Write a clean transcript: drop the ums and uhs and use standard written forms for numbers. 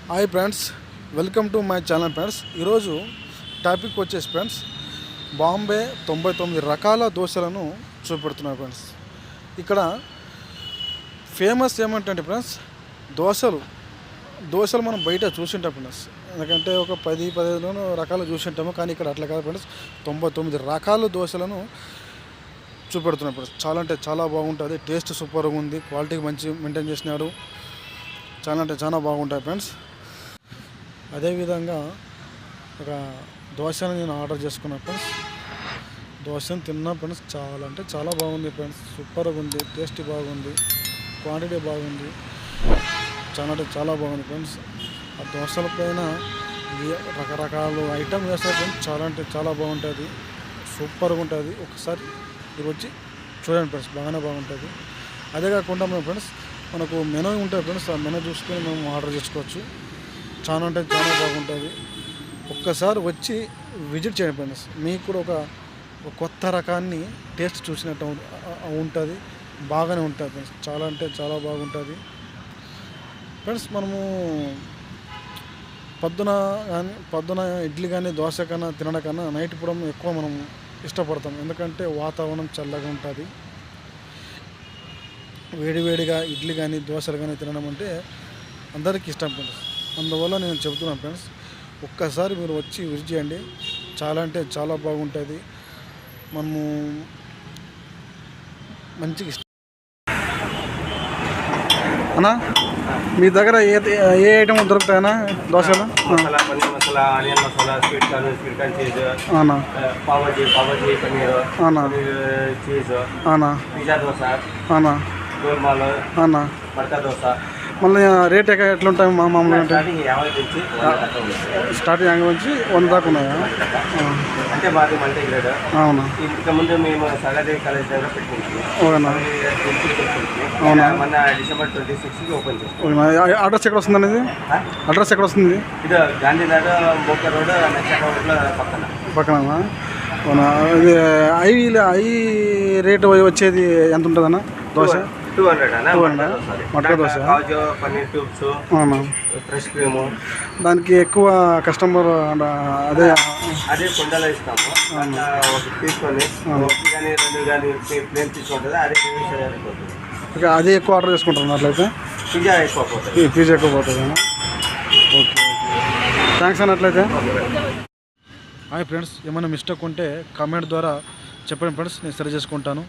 Hi friends, welcome to my channel friends. ఈరోజు topic వచ్చేసి friends, Bombay 99 రకాల దోశలను చూపెడుతున్నాను ఫ్రెండ్స్. ఇక్కడ ఫేమస్ ఏమంటే ఫ్రెండ్స్, దోశలు మనం బయట చూసింటాం ఫ్రెండ్స్. ఎందుకంటే ఒక 10-15 రకాలు చూసింటాము, కానీ ఇక్కడ అట్లా కాదు ఫ్రెండ్స్. 99 రకాల దోశలను చూపెడుతున్నాం ఫ్రెండ్స్. చాలా అంటే చాలా బాగుంటుంది, టేస్ట్ సూపర్గా ఉంది, క్వాలిటీ మంచి మెయింటైన్ చేసినాడు. చాలా అంటే చాలా బాగుంటాయి ఫ్రెండ్స్. అదేవిధంగా ఒక దోశను నేను ఆర్డర్ చేసుకున్నా ఫ్రెండ్స్. దోశను తిన్నా ఫ్రెండ్స్, చాలా అంటే చాలా బాగుంది ఫ్రెండ్స్. సూపర్గా ఉంది, టేస్ట్ బాగుంది, క్వాంటిటీ బాగుంది, చాలా అంటే చాలా బాగుంది ఫ్రెండ్స్. ఆ దోశల పైన రకరకాల ఐటమ్ వేస్తారు ఫ్రెండ్స్. చాలా అంటే చాలా బాగుంటుంది, సూపర్గా ఉంటుంది. ఒకసారి మీరు వచ్చి చూడండి ఫ్రెండ్స్, బాగానే బాగుంటుంది. అదే కాకుండా మేము ఫ్రెండ్స్, మనకు మెనూ ఉంటుంది ఫ్రెండ్స్. ఆ మెనూ చూసుకొని మేము ఆర్డర్ చేసుకోవచ్చు. చాలా అంటే చాలా బాగుంటుంది. ఒక్కసారి వచ్చి విజిట్ చేయండి ఫ్రెండ్స్. మీకు కూడా ఒక కొత్త రకాన్ని టేస్ట్ చూసినట్టు ఉంటుంది, బాగానే ఉంటుంది ఫ్రెండ్స్. చాలా అంటే చాలా బాగుంటుంది ఫ్రెండ్స్. మనము పొద్దున ఇడ్లీ కానీ దోశ కన్నా తినడం కన్నా నైట్ పూట ఎక్కువ మనం ఇష్టపడతాం. ఎందుకంటే వాతావరణం చల్లగా ఉంటుంది. వేడివేడిగా ఇడ్లీ కానీ దోశలు కానీ తినడం అంటే అందరికీ ఇష్టం ఫ్రెండ్స్. అందువల్ల నేను చెబుతున్నాను ఫ్రెండ్స్, ఒక్కసారి మీరు వచ్చి విజిట్ చేయండి. చాలా అంటే చాలా బాగుంటుంది. మనము మంచిగా అన్నా, మీ దగ్గర ఏ ఐటమ్ దొరుకుతాయన్నా దోశలు? అవునా, అవునా, అవునా, అవునా. మళ్ళీ రేట్ ఎట్లా ఉంటాయి మామూలుగా? స్టార్టింగ్ 50 నుంచి 100 దాకా ఉన్నాయా? అంటే మాది మల్టీ గ్రేడ్. అవునా, ఇంతకుముందు మేము సగాదేవి కాలేజ్ దగ్గర పెట్టుకుంటాము. అవునా, అవునా. మన డిసెంబర్ 26కి ఓపెన్ చేస్తాం. అడ్రస్ ఎక్కడ వస్తుంది అనేది? అడ్రస్ ఎక్కడ వస్తుంది? ఇది గాంధీనగర్ బోక రోడ్ నెక్స్ట్ రోడ్లో పక్కన. అవునా. ఇది ఐ రేటు వచ్చేది ఎంత ఉంటుందన్నా దోశ? 200 మటక దోశ, కాజు పన్నీర్ ట్యూబ్స్, అవునా, ఫ్రెష్ క్రీము. దానికి ఎక్కువ కస్టమర్ అదే కుండలో ఇస్తాము. ఒకటి తీసుకొని ఒకటి కానీ 2 కానీ ప్లేన్ తీసుకుంటుంది. అదే ఓకే, అది ఎక్కువ ఆర్డర్ చేసుకుంటారు అట్లయితే? పిజ్జా ఎక్కువ పోతుంది. పిజ్జా ఎక్కువ పోతుంది. ఓకే, థ్యాంక్స్ అన్నట్లయితే. హాయ్ ఫ్రెండ్స్, ఏమైనా మిస్టేక్ ఉంటే కామెంట్ ద్వారా చెప్పండి ఫ్రెండ్స్, నేను సరి చేసుకుంటాను.